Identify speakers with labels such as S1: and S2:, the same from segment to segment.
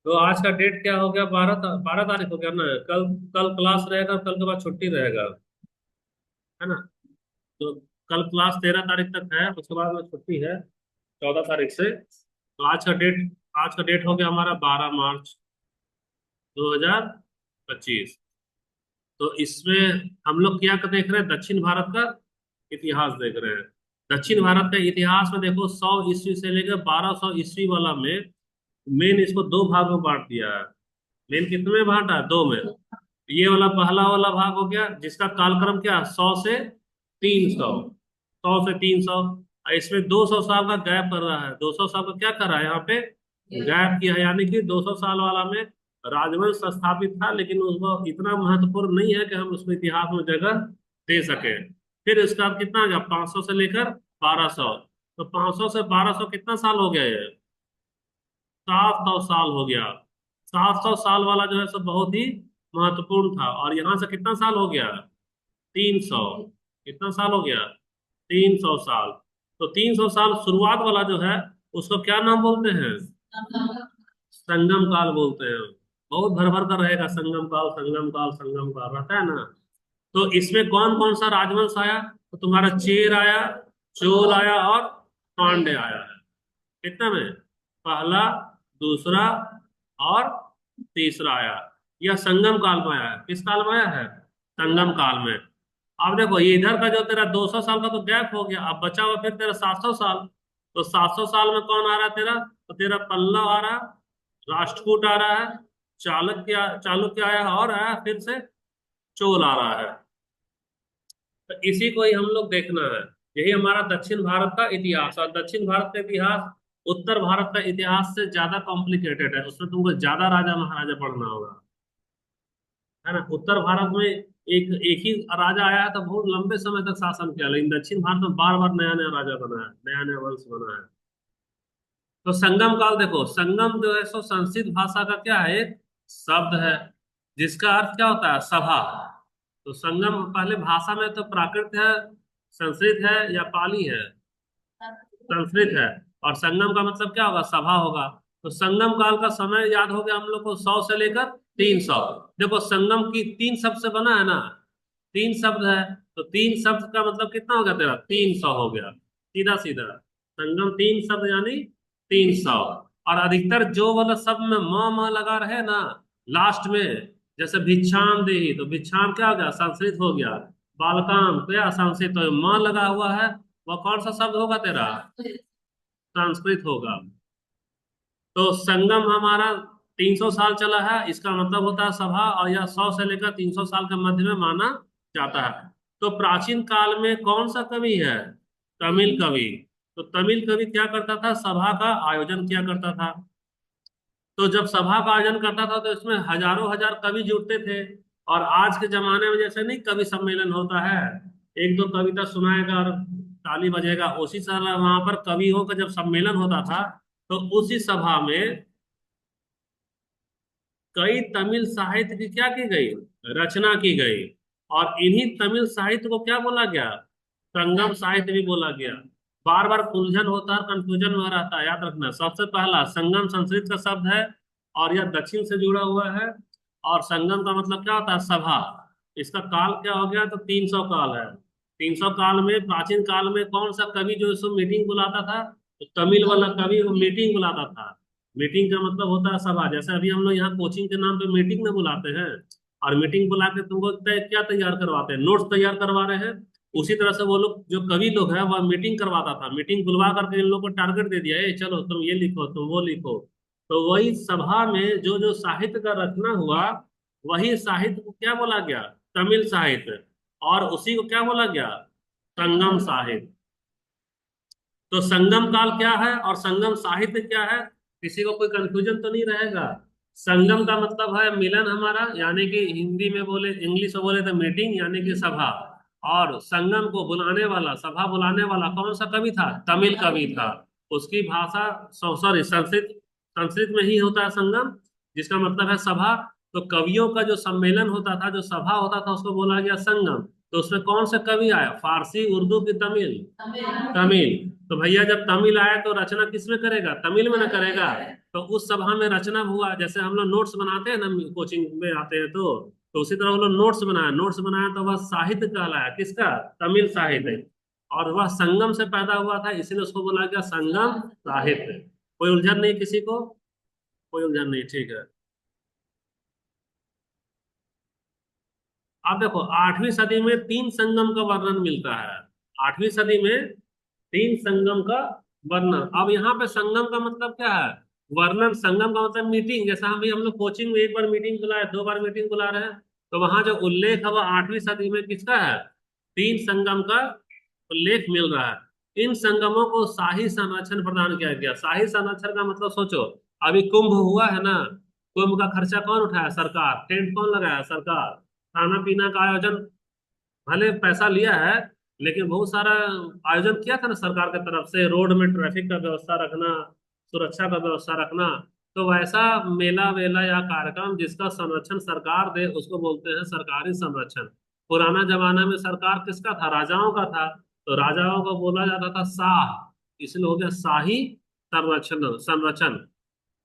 S1: तो आज का डेट क्या हो गया? 12 तारीख हो गया ना। कल कल क्लास रहेगा, कल के बाद छुट्टी रहेगा, है ना। तो कल क्लास 13 तारीख तक है, उसके बाद में छुट्टी है 14 तारीख से। तो आज का डेट हो गया हमारा 12 मार्च 2025। तो इसमें हम लोग क्या देख रहे हैं? दक्षिण भारत का इतिहास देख रहे हैं। दक्षिण भारत का इतिहास में देखो, 100 ईस्वी से लेकर 1200 ईस्वी वाला में मेन इसको दो भाग में बांट दिया है। मेन कितने में बांटा है? दो में। ये वाला पहला वाला भाग हो गया, जिसका कालक्रम क्या? 100 से 300। 100 से 300। इसमें 200 साल का गैप कर रहा है। 200 साल का क्या कर रहा है यहाँ पे? गैप किया है, यानी कि 200 साल वाला में राजवंश स्थापित था, लेकिन उसको इतना महत्वपूर्ण नहीं है कि हम उसको इतिहास में जगह दे सके। फिर इसका कितना आ गया? 500 से लेकर 1200। तो 500 से 1200 कितना साल हो गया ये? 700 साल हो गया। 700 साल वाला जो है सब बहुत ही महत्वपूर्ण था। और यहां से कितना साल हो गया? 300। कितना साल हो गया? 300 साल। तो 300 साल शुरुआत वाला जो है, उसको क्या नाम बोलते हैं? संगम काल बोलते हैं। बहुत भर भर कर रहेगा, संगम काल, संगम काल, संगम काल रहता है ना। तो इसमें कौन कौन सा राजवंश आया? तो तुम्हारा चेर आया, चोल आया, और पांड्य आया है। कितना में? पहला, दूसरा और तीसरा आया। यह संगम काल में आया है। किस काल में आया है? संगम काल में। अब देखो, ये इधर का जो तेरा 200 साल का तो गैप हो गया, अब बचा हुआ फिर तेरा 700 साल। तो 700 साल में कौन आ रहा है तेरा? तो तेरा पल्लव आ रहा है, राष्ट्रकूट आ रहा है, चालुक्य चालुक्य आया है, और आया फिर से चोल आ रहा है। तो इसी को ही हम लोग देखना है। यही हमारा दक्षिण भारत का इतिहास। और दक्षिण भारत का इतिहास उत्तर भारत का इतिहास से ज्यादा कॉम्प्लिकेटेड है, उसमें तुमको ज्यादा राजा महाराजा पढ़ना होगा, है ना। उत्तर भारत में एक एक ही राजा आया है, तो बहुत लंबे समय तक शासन किया, लेकिन दक्षिण भारत में बार बार नया नया राजा बना है, नया नया वंश बना है। तो संगम काल देखो, संगम जो है सो संस्कृत भाषा का क्या है? एक शब्द है, जिसका अर्थ क्या होता है? सभा। तो संगम पहले भाषा में तो प्राकृत है, संस्कृत है या पाली है? संस्कृत है। और संगम का मतलब क्या होगा? सभा होगा। तो संगम काल का समय याद हो गया हम लोग को, 100 से लेकर 300। देखो, संगम की 3 शब्द से बना है ना। 3 शब्द है। तो 3 शब्द का मतलब कितना हो गया तेरा? 300 हो गया, सीधा सीधा। संगम 3 शब्द यानी 300। और अधिकतर जो वाला शब्द में म लगा रहे ना लास्ट में, जैसे भिक्षाम देही, तो भिक्षाम क्या हो गया? संस्कृत हो गया। बालकाम क्या? संस्कृत। तो म लगा हुआ है, वह कौन सा शब्द होगा तेरा? संस्कृत होगा। तो संगम हमारा 300 साल चला है, इसका मतलब होता है सभा। और यह 100 से लेकर 300 साल के मध्य में माना जाता है। तो प्राचीन काल में कौन सा कवि है? तमिल कवि। तो तमिल कवि क्या करता था? सभा का आयोजन किया करता था। तो जब सभा का आयोजन करता था, तो इसमें हजारों हजार कवि जुड़ते थे। और आज के जमाने में जैसे नहीं कवि सम्मेलन होता है, एक दो कविता सुनाएगा और ताली बजेगा, उसी तरह वहां पर कवियों का जब सम्मेलन होता था, तो उसी सभा में कई तमिल साहित्य की क्या की गई? रचना की गई। और इन्हीं तमिल साहित्य को क्या बोला गया? संगम साहित्य भी बोला गया। बार बार उलझन होता है, कंफ्यूजन में रहता है, याद रखना। सबसे पहला, संगम संस्कृत का शब्द है, और यह दक्षिण से जुड़ा हुआ है। और संगम का मतलब क्या होता है? सभा। इसका काल क्या हो गया? तो 300 काल है। 300 काल में, प्राचीन काल में कौन सा कवि जो इसको मीटिंग बुलाता था? तो तमिल वाला कवि वो मीटिंग बुलाता था। मीटिंग का मतलब होता है सभा। जैसे अभी हम लोग यहाँ कोचिंग के नाम पे मीटिंग में बुलाते हैं, और मीटिंग बुला के तुमको क्या तैयार करवाते हैं? नोट्स तैयार करवा रहे हैं। उसी तरह से वो लोग जो कवि लोग हैं, वह मीटिंग करवाता था। मीटिंग बुलवा करके इन लोगों को टारगेट दे दिया, चलो तुम ये लिखो, तुम वो लिखो। तो वही सभा में जो जो साहित्य का रचना हुआ, वही साहित्य को क्या बोला गया? तमिल साहित्य। और उसी को क्या बोला गया? संगम साहित्य। तो संगम काल क्या है और संगम साहित्य क्या है? किसी को कोई कंफ्यूजन तो नहीं रहेगा। संगम का मतलब है मिलन हमारा, यानी कि हिंदी में बोले, इंग्लिश में बोले तो मीटिंग, यानी कि सभा। और संगम को बुलाने वाला, सभा बुलाने वाला कौन सा कवि था? तमिल कवि था। उसकी भाषा, सॉरी, संस्कृत। संस्कृत में ही होता है संगम, जिसका मतलब है सभा। तो कवियों का जो सम्मेलन होता था, जो सभा होता था, उसको बोला गया संगम। तो उसमें कौन से कवि आए? फारसी, उर्दू की तमिल? तमिल। तो भैया जब तमिल आए तो रचना किस में करेगा, तमिल में ना करेगा। तो उस सभा में रचना हुआ, जैसे हम लोग नोट्स बनाते हैं ना, कोचिंग में आते हैं तो उसी तरह वो लोग नोट्स बनाया तो वह साहित्य कहलाया, किसका, तमिल साहित्य। और वह संगम से पैदा हुआ था, इसीलिए उसको बोला गया संगम साहित्य। कोई उलझन नहीं किसी को, कोई उलझन नहीं, ठीक है। आप देखो 8वीं सदी में तीन संगम का वर्णन मिलता है। 8वीं सदी में तीन संगम का वर्णन। अब यहाँ पे संगम का मतलब क्या है, वर्णन। संगम का मतलब मीटिंग, जैसा हम लोग कोचिंग में एक बार मीटिंग बुलाए, 2 बार मीटिंग बुला रहे हैं, तो वहां जो उल्लेख है वो 8वीं सदी में किसका है, तीन संगम का उल्लेख मिल रहा है। इन संगमों को शाही संरक्षण प्रदान किया गया। शाही संरक्षण का मतलब सोचो, अभी कुंभ हुआ है ना, कुंभ का खर्चा कौन उठाया, सरकार। टेंट कौन लगाया, सरकार। खाना पीना का आयोजन भले पैसा लिया है, लेकिन बहुत सारा आयोजन किया था ना सरकार की तरफ से, रोड में ट्रैफिक का व्यवस्था रखना, सुरक्षा का व्यवस्था रखना। तो वैसा मेला वेला या कार्यक्रम जिसका संरक्षण सरकार दे उसको बोलते हैं सरकारी संरक्षण। पुराना जमाना में सरकार किसका था, राजाओं का था। तो राजाओं को बोला जाता था शाह, इसलिए हो गया शाही संरक्षण संरक्षण।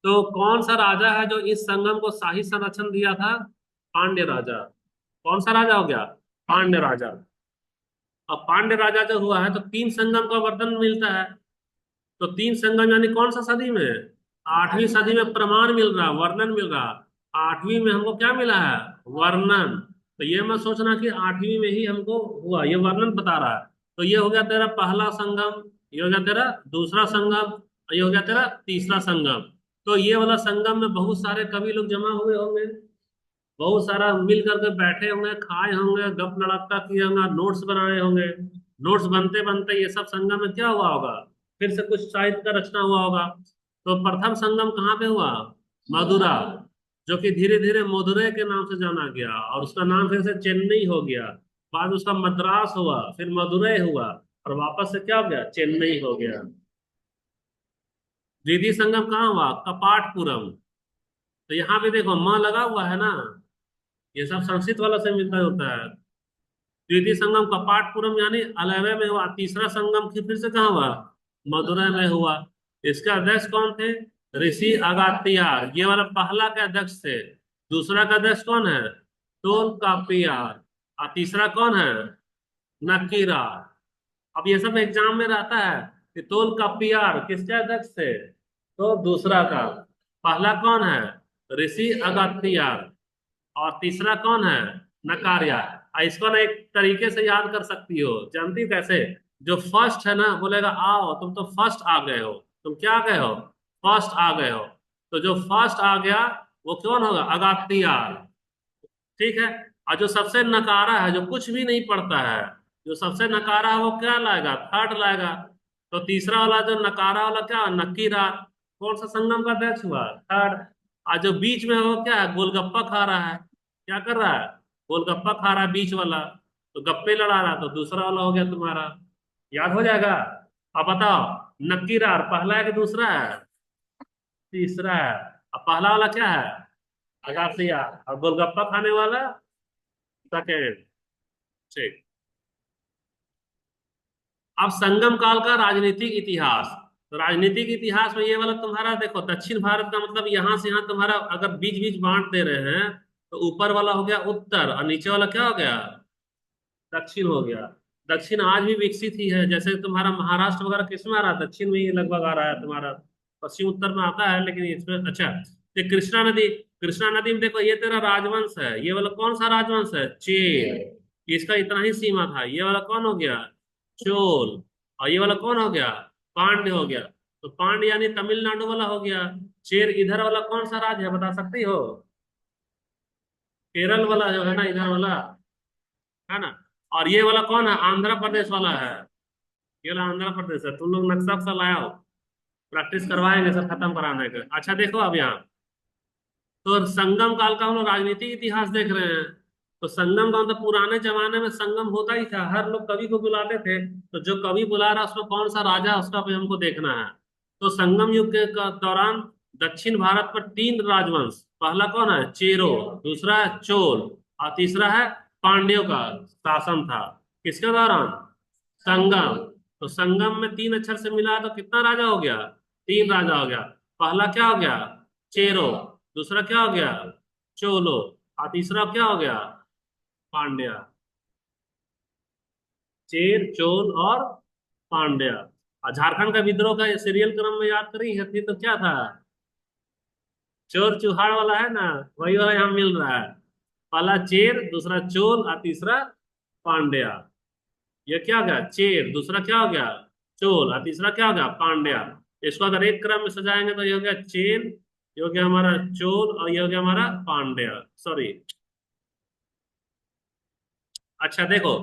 S1: तो कौन सा राजा है जो इस संगम को शाही संरक्षण दिया था, पांड्य राजा। कौन सा राजा हो गया, पांड्य राजा। अब पांड्य राजा जो हुआ है तो तीन संगम का वर्णन मिलता है। तो तीन संगम यानी कौन सा सदी में, 8वीं सदी में प्रमाण मिल रहा, वर्णन मिल रहा। 8वीं में हमको क्या मिला है, वर्णन। तो ये मत सोचना कि 8वीं में ही हमको हुआ, ये वर्णन बता रहा है। तो ये हो गया तेरा पहला संगम, ये हो गया तेरा दूसरा संगम, और ये हो गया तेरा तीसरा संगम। तो ये वाला संगम में बहुत सारे कवि लोग जमा हुए होंगे, बहुत सारा मिल करके बैठे होंगे, खाए होंगे, गप लड़ापटा किए होंगे, नोट्स बनाए होंगे। नोट्स बनते बनते ये सब संगम में क्या हुआ होगा, फिर से कुछ साहित्य का रचना हुआ होगा। तो प्रथम संगम कहाँ पे हुआ, मदुरा, जो कि धीरे धीरे मदुरै के नाम से जाना गया, और उसका नाम फिर से चेन्नई हो गया। बाद में उसका मद्रास हुआ, फिर मदुरै हुआ, और वापस से क्या हो गया, चेन्नई हो गया। द्वितीय संगम कहाँ हुआ, कपाटपुरम। तो यहाँ पे देखो माँ लगा हुआ है ना, ये सब संस्कृत वाला से मिलता होता है। द्वितीय संगम कपाटपुरम यानी अलवे में हुआ। तीसरा संगम फिर से कहाँ हुआ, मदुरै में हुआ। इसके अध्यक्ष कौन थे, ऋषि अगात्तियार, ये वाला पहला के अध्यक्ष थे। दूसरा का अध्यक्ष कौन है, तोलकापियार, और तीसरा कौन है, नकीरा। अब ये सब एग्जाम में रहता है कि तोलकापियार किसके अध्यक्ष थे, तो दूसरा का। पहला कौन है, ऋषि अगात्तियार, और तीसरा कौन है, नकार्या। इसको ना एक तरीके से याद कर सकती हो, जानती हो कैसे, जो फर्स्ट है ना बोलेगा आओ, तुम तो फर्स्ट आ गए हो, तुम क्या आ गए हो, फर्स्ट आ गए हो। तो जो फर्स्ट आ गया वो कौन होगा, अगात्तियार, ठीक है। और जो सबसे नकारा है, जो कुछ भी नहीं पढ़ता है, जो सबसे नकारा है वो क्या लाएगा, थर्ड लाएगा। तो तीसरा वाला जो नकारा वाला क्या, नकीरा, कौन सा संगम का अध्यक्ष हुआ, थर्ड। और जो बीच में है वो क्या है, गोलगप्पा खा रहा है, क्या कर रहा है, गोलगप्पा खा रहा है बीच वाला, तो गप्पे लड़ा रहा है, तो दूसरा वाला हो गया तुम्हारा, याद हो जाएगा। अब बताओ, नक्कीरार पहला है कि दूसरा है, तीसरा है। अब पहला वाला क्या है, अगासिया, और गोलगप्पा खाने वाला सेकेंड, ठीक। अब संगम काल का राजनीतिक इतिहास। तो राजनीतिक इतिहास में ये वाला तुम्हारा देखो, दक्षिण भारत का मतलब यहां से यहां तुम्हारा अगर बीच बीच बांट दे रहे हैं, तो ऊपर वाला हो गया उत्तर, और नीचे वाला क्या हो गया, दक्षिण हो गया। दक्षिण आज भी विकसित ही है, जैसे तुम्हारा महाराष्ट्र वगैरह किसमें आ रहा है, दक्षिण में ही लगभग आ रहा है तुम्हारा। पश्चिम उत्तर में आता है लेकिन इसमें, अच्छा। ये कृष्णा नदी, कृष्णा नदी में देखो ये तेरा राजवंश है, ये वाला कौन सा राजवंश है, चेर। इसका इतना ही सीमा था। ये वाला कौन हो गया, चोल। और ये वाला कौन हो गया, पांड्य हो गया। तो पांड्य यानी तमिलनाडु वाला हो गया। चेर इधर वाला कौन सा राज्य है, बता सकती हो, केरल वाला जो है ना, इधर वाला है ना। और ये वाला कौन है, आंध्र प्रदेश वाला है। ये वाला आंध्र प्रदेश है। तुम लोग नक्शा वक्शा लाया हो, प्रैक्टिस करवाएंगे सब खत्म कराने का। अच्छा देखो अब यहाँ, तो संगम काल का हम लोग राजनीतिक इतिहास देख रहे हैं। तो संगम का मतलब पुराने जमाने में संगम होता ही था, हर लोग कवि को बुलाते थे। तो जो कवि बुला रहा है उसमें कौन सा राजा है उसका भी हमको देखना है। तो संगम युग के दौरान दक्षिण भारत पर तीन राजवंश, पहला कौन है, चेरो, दूसरा है चोल, और तीसरा है पांड्यों का शासन था। किसके दौरान, संगम। तो संगम में 3 अक्षर से मिला तो कितना राजा हो गया? 3 राजा हो गया। पहला क्या हो गया? चेरो। दूसरा क्या हो गया? चोलो। और तीसरा क्या हो गया? पांड्या। चेर, चोल और पांड्या। और झारखंड का विद्रोह का सीरियल क्रम में याद करी थी तो क्या था? चोर चुहाड़ वाला है ना, वही वाला यहाँ मिल रहा है। पहला चेर, दूसरा चोल और तीसरा पांड्या। ये क्या हो गया? चेर। दूसरा क्या हो गया? चोल। और तीसरा क्या हो गया? पांड्या। इसको अगर एक क्रम में सजाएंगे तो ये हो गया चेर, ये हो गया हमारा चोल, और ये हो गया हमारा पांड्या। सॉरी। अच्छा देखो,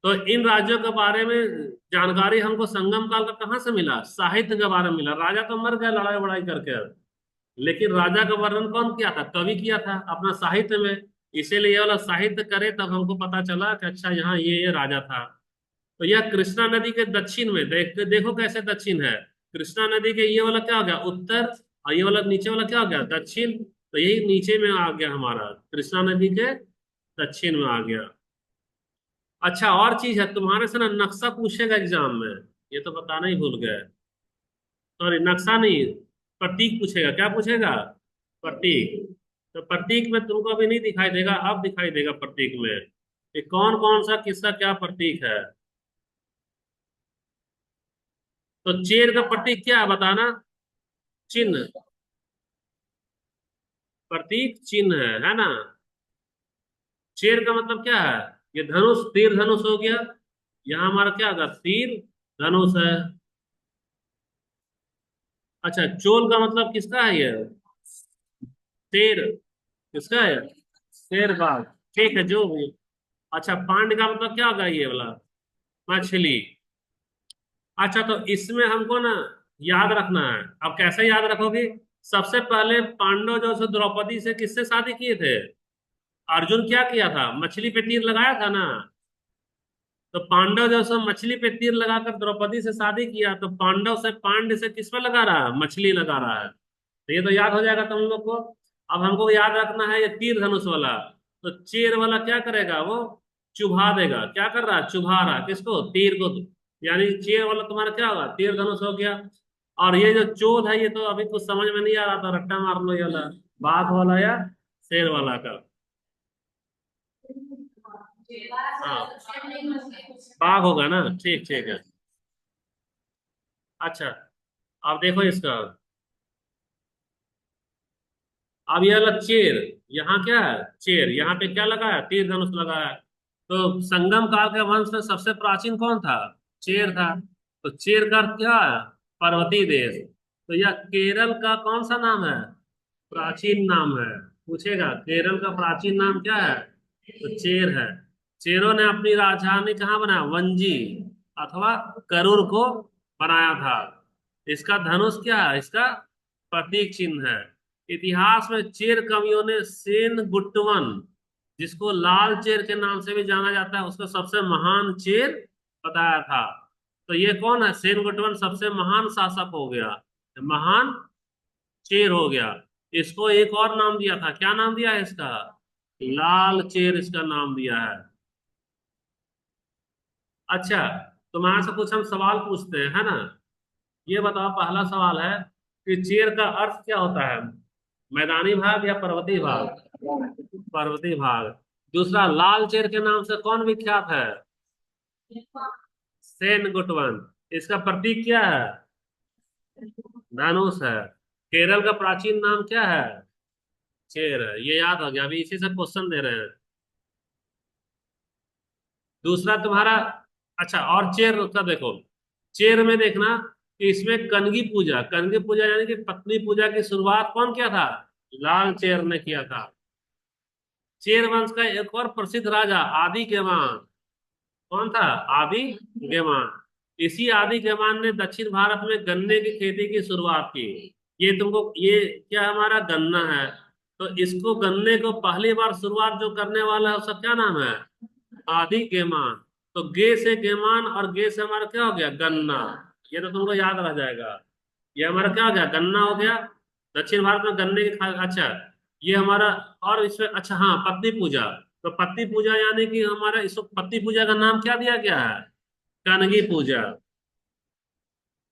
S1: तो इन राज्यों के बारे में जानकारी हमको संगम काल का कहाँ से मिला? साहित्य के बारे में मिला। राजा तो मर गया लड़ाई वड़ाई करके, लेकिन राजा का वर्णन कौन किया था? कवि किया था अपना साहित्य में। इसीलिए ये वाला साहित्य करे तब हमको पता चला कि अच्छा यहाँ ये राजा था। तो यह कृष्णा नदी के दक्षिण में, देखो कैसे दक्षिण है। कृष्णा नदी के ये वाला क्या हो गया? उत्तर। और ये वाला नीचे वाला क्या हो गया? दक्षिण। तो यही नीचे में आ गया हमारा, कृष्णा नदी के दक्षिण में आ गया। अच्छा और चीज है, तुम्हारे से ना नक्शा पूछेगा एग्जाम में, ये तो बताना ही भूल गए। सॉरी, नक्शा नहीं, प्रतीक पूछेगा। क्या पूछेगा? प्रतीक। तो प्रतीक में तुमको अभी नहीं दिखाई देगा, अब दिखाई देगा प्रतीक में कि कौन कौन सा किसका क्या प्रतीक है। तो चेर का प्रतीक क्या है बताना? चिन्ह। प्रतीक चिन्ह है ना? चेर का मतलब क्या है? ये धनुष, तीर धनुष हो गया। यहाँ हमारा क्या होगा? तीर धनुष है। अच्छा, चोल का मतलब किसका है ये? शेर। किसका है? शेर बाघ। ठीक है, जो भी। अच्छा, पांड का मतलब क्या होगा ये वाला? मछली। अच्छा, तो इसमें हमको ना याद रखना है। अब कैसे याद रखोगे? सबसे पहले पांडव जो है द्रौपदी से किससे शादी किए थे? अर्जुन क्या किया था? मछली पे तीर लगाया था ना। तो पांडव जो है मछली पे तीर लगाकर द्रौपदी से शादी किया, तो पांडव से पांड से किस पे लगा रहा है? मछली लगा रहा है। तो ये तो याद हो जाएगा तुम लोग को। अब हमको याद रखना है ये तीर धनुष वाला। तो चेर वाला क्या करेगा? वो चुभा देगा। क्या कर रहा है? चुभा रहा है किसको? तीर को। यानी चेर वाला तुम्हारा क्या होगा? तीर धनुष हो गया। और ये जो चोल है, ये तो अभी कुछ समझ में नहीं आ रहा था, रट्टा मार लो ये वाला। बाघ वाला या शेर वाला का? हाँ, बाघ होगा ना। ठीक ठीक है। अच्छा, अब देखो इसका। अब ये वाला चेर, यहाँ क्या है? चेर, यहाँ पे क्या लगा है? तीर धनुष लगा है। तो संगम काल के वंश में सबसे प्राचीन कौन था? चेर था। तो चेर का अर्थ क्या है? पर्वतीय देश। तो यह केरल का कौन सा नाम है? प्राचीन नाम है। पूछेगा केरल का प्राचीन नाम क्या है? तो चेर है। चेरों ने अपनी राजधानी कहाँ बनाया? वंजी अथवा करूर को बनाया था। इसका धनुष क्या है? इसका प्रतीक चिन्ह है। इतिहास में चेर कवियों ने सेन गुट्टवन, जिसको लाल चेर के नाम से भी जाना जाता है, उसको सबसे महान चेर बताया था। तो ये कौन है? सेन गुट्टवन सबसे महान शासक हो गया, महान चेर हो गया। इसको एक और नाम दिया था। क्या नाम दिया है इसका? लाल चेर इसका नाम दिया है। अच्छा, तुम्हारे से कुछ हम सवाल पूछते हैं, है ना? ये बताओ, पहला सवाल है कि चेर का अर्थ क्या होता है? मैदानी भाग या पर्वतीय भाग? पर्वतीय भाग। दूसरा, लाल चेर के नाम से कौन विख्यात है? सेन गुटवन। इसका प्रतीक क्या है? धनुष है। केरल का प्राचीन नाम क्या है? चेर है। ये याद हो गया, अभी इसी से क्वेश्चन दे रहे हैं। दूसरा तुम्हारा। अच्छा, और चेर का देखो। चेर में देखना कि इसमें कनगी पूजा, कनगी पूजा यानी कि पत्नी पूजा की शुरुआत कौन किया था? लाल चेर ने किया था। चेर वंश का एक और प्रसिद्ध राजा आदि केमान, कौन था? आदि गेमान। इसी आदि गेमान ने दक्षिण भारत में गन्ने की खेती की शुरुआत की। ये तुमको, ये क्या हमारा गन्ना है? तो इसको, गन्ने को पहली बार शुरुआत जो करने वाला है उसका क्या नाम है? आदि गेमान। तो गे से गेमान और गे से हमारा क्या हो गया? गन्ना। ये तो तुमको याद रह जाएगा। ये हमारा क्या हो गया? गन्ना हो गया। दक्षिण भारत में गन्ने की अच्छा, ये हमारा। और इसमें अच्छा हाँ, पत्नी पूजा। तो पत्नी पूजा यानी कि हमारा इसको पत्नी पूजा का नाम क्या दिया गया है? कनगी पूजा।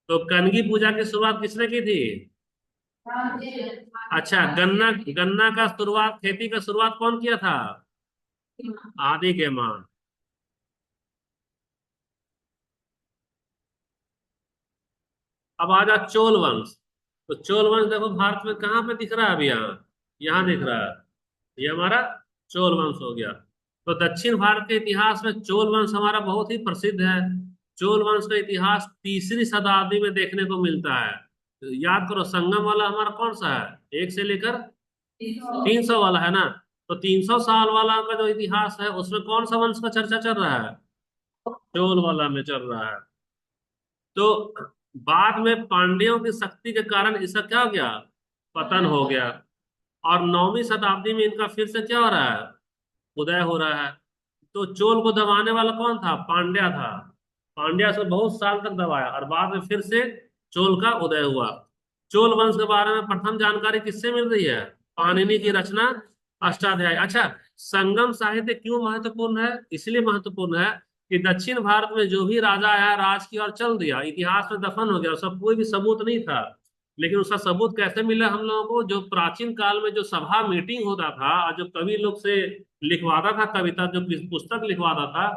S1: तो कनगी पूजा की शुरुआत किसने की थी? अच्छा, गन्ना गन्ना का शुरुआत, खेती का शुरुआत कौन किया था? आदि के माँ। अब आ जा चोल वंश। तो चोल वंश देखो भारत में कहाँ पे दिख रहा है अभी? यहाँ, यहाँ दिख रहा है। ये हमारा चोल वंश हो गया। तो दक्षिण भारत के इतिहास में चोल वंश हमारा बहुत ही प्रसिद्ध है। चोल वंश का इतिहास तीसरी शताब्दी में देखने को मिलता है। तो याद करो, संगम वाला हमारा कौन सा है, 1 से लेकर 300 वाला है ना? तो 300 साल वाला का जो इतिहास है उसमें कौन सा वंश का चर्चा चल रहा है? चोल वाला में चल रहा है। तो बाद में पांड्यों की शक्ति के कारण इसका क्या हो गया? पतन हो गया। और 9वीं शताब्दी में इनका फिर से क्या हो रहा है? उदय हो रहा है। तो चोल को दबाने वाला कौन था? पांड्या था। पांड्या से बहुत साल तक दबाया और बाद में फिर से चोल का उदय हुआ। चोल वंश के बारे में प्रथम जानकारी किससे मिल रही है? पाणिनि की रचना अष्टाध्यायी। अच्छा, संगम साहित्य क्यों महत्वपूर्ण है? इसलिए महत्वपूर्ण है कि दक्षिण भारत में जो भी राजा आया, राज की और चल दिया, इतिहास में दफन हो गया, उसका कोई भी सबूत नहीं था। लेकिन उसका सबूत कैसे मिला हम लोगों को? जो प्राचीन काल में जो सभा मीटिंग होता था और जो कवि लोग से लिखवाता था कविता, जो पुस्तक लिखवाता था,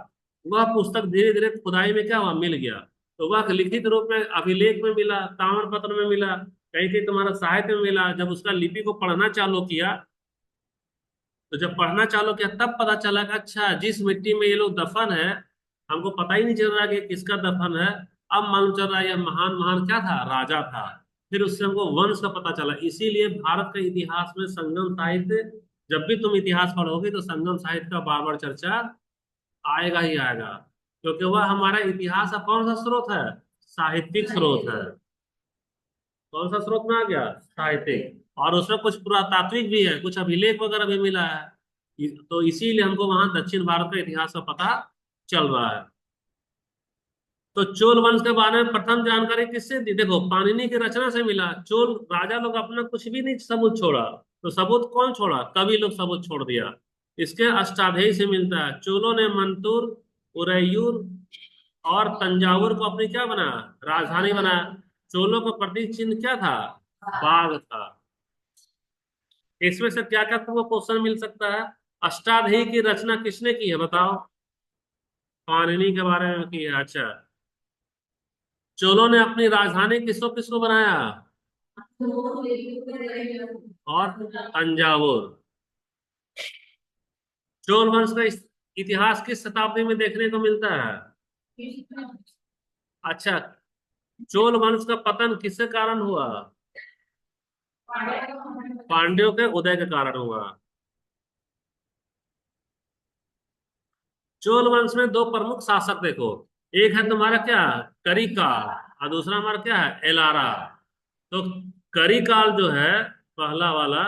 S1: वह पुस्तक धीरे धीरे खुदाई में क्या हुआ? मिल गया। तो वह लिखित रूप में अभिलेख में मिला, ताम्रपत्र में मिला, कहीं कहीं तुम्हारा साहित्य में मिला। जब उसका लिपि को पढ़ना चालू किया, तो जब पढ़ना चालू किया तब पता चला कि अच्छा, जिस मिट्टी में ये लोग दफन है, हमको पता ही नहीं चल रहा कि किसका दफन है। अब मालूम चल रहा है यह महान महान क्या था? राजा था। फिर उससे हमको वंश का पता चला। इसीलिए भारत के इतिहास में संगम साहित्य, जब भी तुम इतिहास पढ़ोगे तो संगम साहित्य का बार बार चर्चा आएगा ही आएगा। क्योंकि वह हमारा इतिहास का कौन सा स्रोत है? साहित्यिक स्रोत है। कौन सा स्रोत में आ गया? साहित्यिक। और उसमें कुछ पुरातात्विक भी है, कुछ अभिलेख वगैरह भी मिला है। तो इसीलिए हमको वहां दक्षिण भारत का इतिहास का पता चल रहा है। तो चोल वंश के बारे में प्रथम जानकारी किससे दी? देखो, पाणिनि की रचना से मिला। चोल राजा लोग अपना कुछ भी नहीं सबूत छोड़ा। तो सबूत कौन छोड़ा? कवि लोग सबूत छोड़ दिया। इसके अष्टाध्यायी से मिलता है। चोलों ने मंतूर, उरैयूर और तंजावुर को अपनी क्या बनाया? राजधानी बनाया। चोलों का प्रतीक चिन्ह क्या था? बाघ था। इसमें से क्या क्या तुमको क्वेश्चन मिल सकता है? अष्टाध्यायी की रचना किसने की है बताओ? पाणिनि के बारे में की है। अच्छा, चोलों ने अपनी राजधानी किसको किसको बनाया? और तंजावुर। चोल वंश का इतिहास किस शताब्दी में देखने को मिलता है? अच्छा, चोल वंश का पतन किसके कारण हुआ? पांड्यों के उदय के कारण हुआ। चोल वंश में दो प्रमुख शासक देखो। एक है तुम्हारा क्या? करिकाल। और दूसरा हमारा क्या है? एलारा। तो करिकाल जो है, पहला वाला,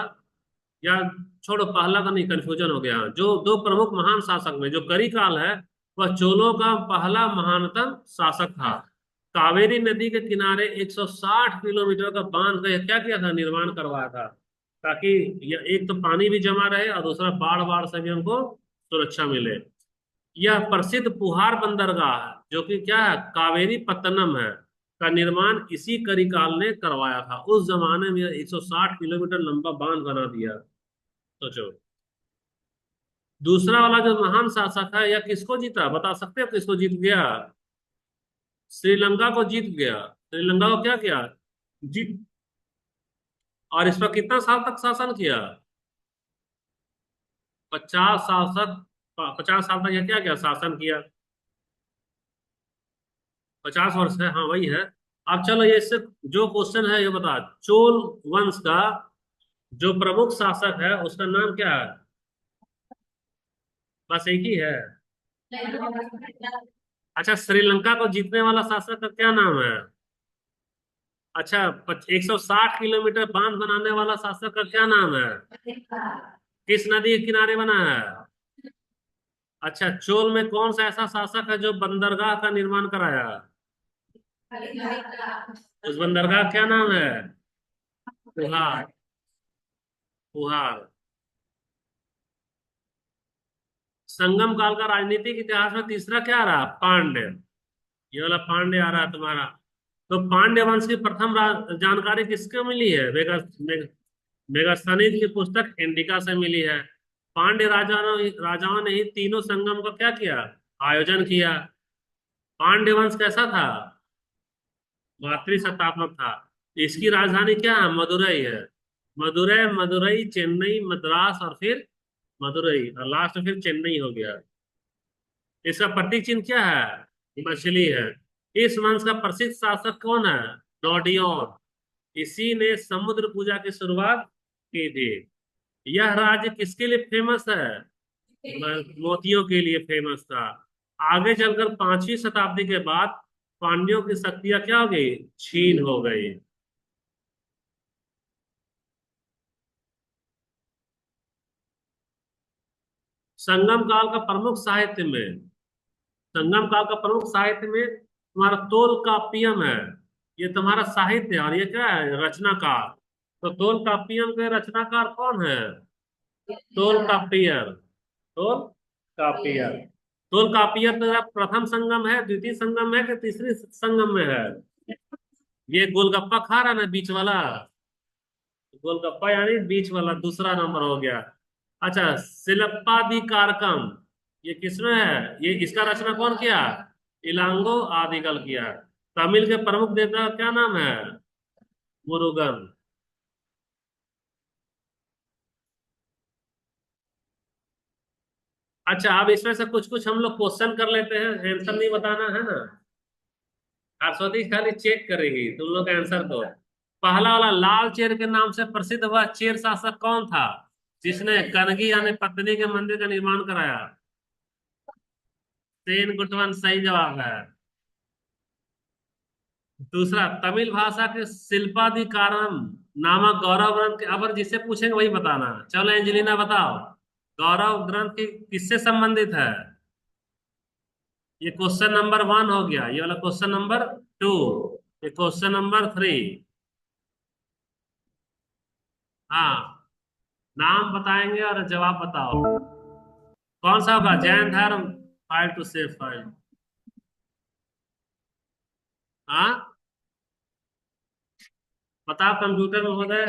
S1: या छोड़ो, पहला का नहीं, कंफ्यूजन हो गया। जो दो प्रमुख महान शासक में जो करिकाल है, वह चोलों का पहला महानतम शासक था। कावेरी नदी के किनारे 160 किलोमीटर का बांध का क्या किया था? निर्माण करवाया था, ताकि यह एक तो पानी भी जमा रहे और दूसरा बाढ़ बाढ़ से भी हमको सुरक्षा मिले। यह प्रसिद्ध पुहार बंदरगाह है, जो कि क्या है? कावेरी पत्तनम है, का निर्माण इसी करिकाल ने करवाया था। उस जमाने में 160 किलोमीटर लंबा बांध बना दिया। सोचो। दूसरा वाला जो महान शासक है, यह किसको जीता? बता सकते हो किसको जीत गया? श्रीलंका को जीत गया। श्रीलंका को क्या किया? जीत। और इस पर कितना साल तक शासन किया? 50 साल तक। 50 साल तक यह क्या किया? शासन किया। 50 वर्ष है, हाँ वही है। अब चलो, ये इससे जो क्वेश्चन है ये बता। चोल वंश का जो प्रमुख शासक है उसका नाम क्या है? बस एक ही है। अच्छा, श्रीलंका को जीतने वाला शासक का क्या नाम है? अच्छा, 160 किलोमीटर बांध बनाने वाला शासक का क्या नाम है? किस नदी के किनारे बना है? अच्छा, चोल में कौन सा ऐसा शासक है जो बंदरगाह का निर्माण कराया? उस बंदरगाह का क्या नाम है? पुहार। पुहार। संगम काल का राजनीतिक इतिहास में तीसरा क्या रहा? पांड्य। ये वाला पांड्य आ रहा है तुम्हारा। तो पांड्य वंश की प्रथम जानकारी किसको मिली है? मेगास्थनीज की पुस्तक इंडिका से मिली है। पांड्य राजाओं ने ही तीनों संगम का क्या किया? आयोजन किया। पांड्य वंश कैसा था? मातृसत्तात्मक था। इसकी राजधानी क्या है? मदुरई है। मदुरई, मदुरई, चेन्नई, मद्रास और फिर मदुरई, और लास्ट में फिर चेन्नई हो गया। इसका प्रतीक चिन्ह क्या है? मछली है। इस वंश का प्रसिद्ध शासक कौन है? नोडियोन। इसी ने समुद्र पूजा की शुरुआत की थी। यह राज्य किसके लिए फेमस है? मोतियों के लिए फेमस था। आगे चलकर 5वीं शताब्दी के बाद पांड्यों की शक्तियां क्या हो गई? क्षीण हो गई। संगम काल का प्रमुख साहित्य में, संगम काल का प्रमुख साहित्य में तुम्हारा तोल कापियम है। ये तुम्हारा साहित्य है, और ये क्या है? रचनाकार। तो तोल कापियम के रचनाकार कौन है? तोल कापियर। तोल कापियर। तोल कापियर तेरा प्रथम संगम है, द्वितीय संगम है कि तीसरी संगम में है? ये गोलगप्पा खा रहा है ना बीच वाला, गोलगप्पा यानी बीच वाला दूसरा नंबर हो गया। अच्छा, शिल्पादिकारकम ये किसमें है? ये इसका रचना कौन किया? इलांगो आदिगल किया। तमिल के प्रमुख देवता का क्या नाम है? मुरुगन। अच्छा, अब इसमें से कुछ कुछ हम लोग क्वेश्चन कर लेते हैं, आंसर नहीं बताना है ना। सरस्वती खाली चेक करेगी, तुम लोग आंसर दो। पहला वाला लाल चेर के नाम से प्रसिद्ध हुआ चेर शासक कौन था, जिसने कनगी यानी पत्नी के मंदिर का निर्माण कराया? सेन गुटवन सही जवाब है। दूसरा, तमिल भाषा के शिल्पाधिकारम नामक गौरव ग्रंथ के, अब जिससे पूछेंगे वही बताना। चलो एंजेलिना बताओ, गौरव ग्रंथ की किससे संबंधित है? ये क्वेश्चन नंबर 1 हो गया, ये वाला क्वेश्चन नंबर 2, ये क्वेश्चन नंबर 3। हाँ, नाम बताएंगे और जवाब बताओ। कौन सा होगा? जैन धर्म, फाइल टू सेव फाइल। हाँ, बताओ कंप्यूटर महोदय।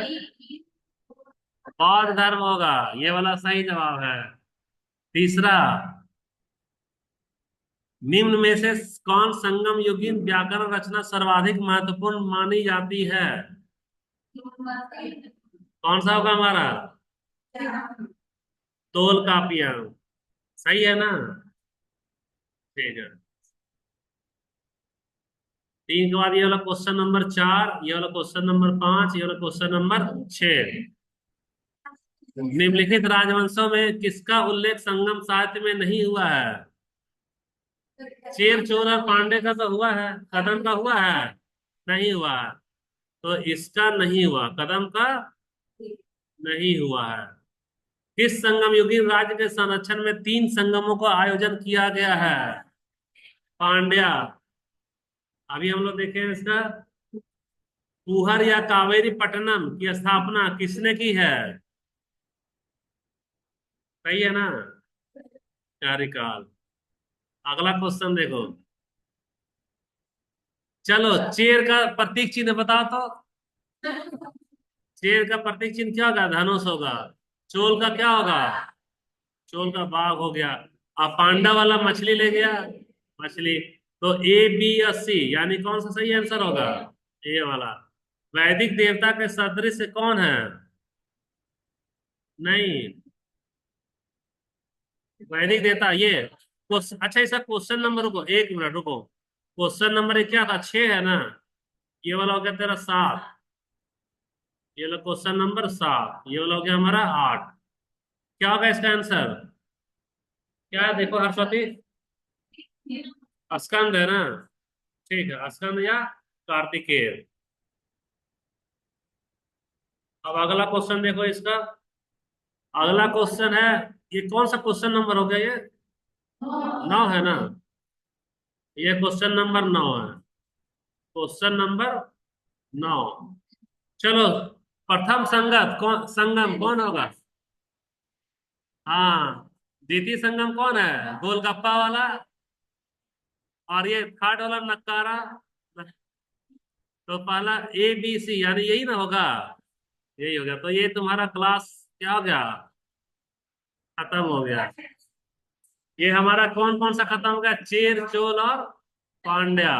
S1: बौद्ध धर्म होगा, ये वाला सही जवाब है। तीसरा, निम्न में से कौन संगम युगीन व्याकरण रचना सर्वाधिक महत्वपूर्ण मानी जाती है? कौन सा होगा हमारा? तोल कापिया। सही है ना? ठीक है। 3 के बाद ये वाला क्वेश्चन नंबर 4, ये वाला क्वेश्चन नंबर 5, ये वाला क्वेश्चन नंबर 6। निम्नलिखित राजवंशों में किसका उल्लेख संगम साहित्य में नहीं हुआ है? चेर, चोल और पांडे का तो हुआ है, कदम का हुआ है? नहीं हुआ है। तो इसका नहीं हुआ, कदम का नहीं हुआ है। किस संगम युगीन राज्य के संरक्षण में 3 संगमों का आयोजन किया गया है? पांड्या। अभी हम लोग देखें इसका, पुहर या कावेरी पट्टनम की स्थापना किसने की है? सही है ना? कार्यकाल। अगला क्वेश्चन देखो। चलो, चेर का प्रतीक चिन्ह बताओ तो। चेर का प्रतीक चिन्ह क्या होगा? धनुष होगा। चोल का क्या होगा? चोल का बाघ हो गया। अब पांडा वाला मछली ले गया, मछली। तो A, B या C यानी कौन सा सही आंसर होगा? ये वाला। वैदिक देवता के सदृश कौन है? नहीं, वैदिक देवता ये। अच्छा, इसका क्वेश्चन नंबर, रुको 1 मिनट रुको। क्वेश्चन नंबर क्या था? 6 है ना? ये वाला हो गया तेरा 7, ये वाला क्वेश्चन नंबर 7, ये वाला हो गया हमारा 8। क्या होगा इसका आंसर? क्या है देखो हर्षवती? स्कंद है ना? ठीक है, स्कंद या कार्तिकेय। अब अगला क्वेश्चन देखो इसका। अगला क्वेश्चन है, ये कौन सा क्वेश्चन नंबर हो गया ये? 9 है ना? ये क्वेश्चन नंबर 9 है। Question number 9। चलो, प्रथम संगम कौन होगा? हाँ, द्वितीय संगम कौन है? गोलगप्पा वाला। और ये थर्ड वाला नकारा, तो पहला ए बी सी यानी यही ना होगा, यही हो गया। तो ये तुम्हारा क्लास क्या हो गया, खत्म हो गया। ये हमारा कौन कौन सा खत्म हो गया, चेर चोल और पांड्या।